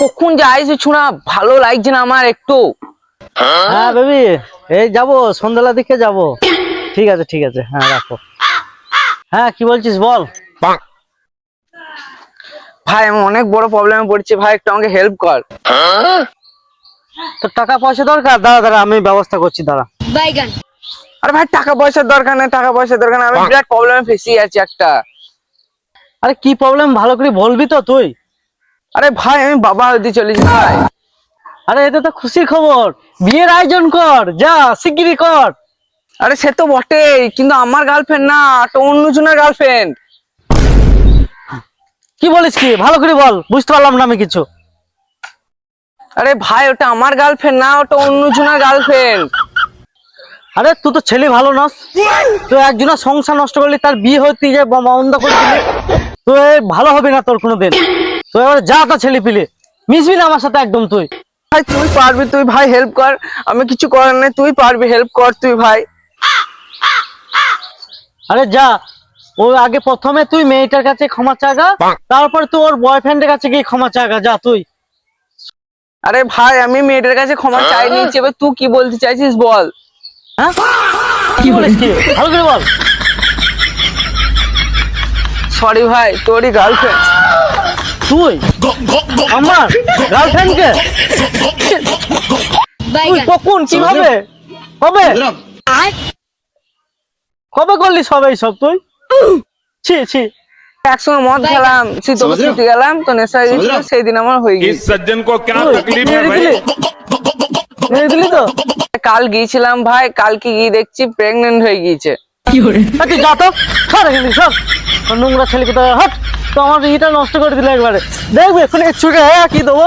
কখন যাইছে ছোড়া, ভালো লাগছে না আমার একটু। হ্যাঁ বেবি, এই যাবো সন্ধ্যাবেলা দিকে যাবো। ঠিক আছে ঠিক আছে, হ্যাঁ রাখো। হ্যাঁ কি বলছিস বল। ভাই আমি অনেক বড় প্রবলেমে পড়ছি ভাই, একটু আমাকে হেল্প কর। তোর টাকা পয়সা দরকার? দাঁড়া দাঁড়া, আমি ব্যবস্থা করছি, দাঁড়া। বাইগান। আরে ভাই টাকা পয়সার দরকার নেই, টাকা পয়সার দরকার নেই, আমি বিরাট প্রবলেমে ফেসে আছি একটা। আরে কি প্রবলেম ভালো করে বলবি তো তুই? আরে ভাই আমি বাবা হতে চলেছি ভাই। আরে এটা তো খুশির খবর, বিয়ের আয়োজন কর, যা শিগগিরই কর। আরে সে তো বটেই, কিন্তু আমার গার্লফ্রেন্ড না, তো অন্য জনের গার্লফ্রেন্ড। কি বলিস কি, ভালো করে বল, বুঝতে পারলাম না আমি কিছু। আরে ভাই ওটা আমার গার্লফ্রেন্ড না, ওটা অন্য জনের গার্লফ্রেন্ড। আরে তুই তো ছেলে ভালো নস, তুই একজনের সংসার নষ্ট করলি, তার বিয়ে হতে যে বন্ধ করে দিলি, তুই ভালো হবে না তোর কোনোদিন। তুই এবার যা, তো ছেলে পিলে মিশবি না আমার সাথে একদম তুই। ভাই তুই পারবি, তুই ভাই হেল্প কর, আমি কিছু করার নেই, তুই পারবি, হেল্প কর তুই ভাই। আরে যা, ও আগে প্রথমে তুই মেয়েটার কাছে ক্ষমা চাগা, তারপর তুই ওর বয়ফ্রেন্ডের কাছে গিয়ে ক্ষমা চাগা, যা তুই। আরে ভাই আমি মেয়েটার কাছে ক্ষমা চাই নিয়েছি, এবার তুই কি বলতে চাইছিস বল। হ্যাঁ কি বলিস কি, ভালো করে বল। সরি ভাই, তোরই গার্লফ্রেন্ড। তুই আমার গার্লফ্রেন্ডকে, তুই বাইগান। কখন কিভাবে কবে আর কবে করলি সব এইসব তুই? ছি ছি। একসঙ্গে মদ খেলাম, তোকে ছুটি গেলাম, তো নেশা হয়ে গেছিল, সেই দিন আমার হয়ে इस গেছে। सज्जन को क्या তুই तकलीफ है মেরে भाई? দিলি, মেরে দিলি তো। কাল গিয়েছিলাম ভাই, কালকে গিয়ে দেখছি প্রেগনেন্ট হয়ে গিয়েছে। তুই যা তো, সর এখানে সর, ওর নোংরা ছেলে কোথায়, হাট। তো আমার ইটা নষ্ট করে দিলে একবারে, দেখবে এখন ছুটে কি দেবো।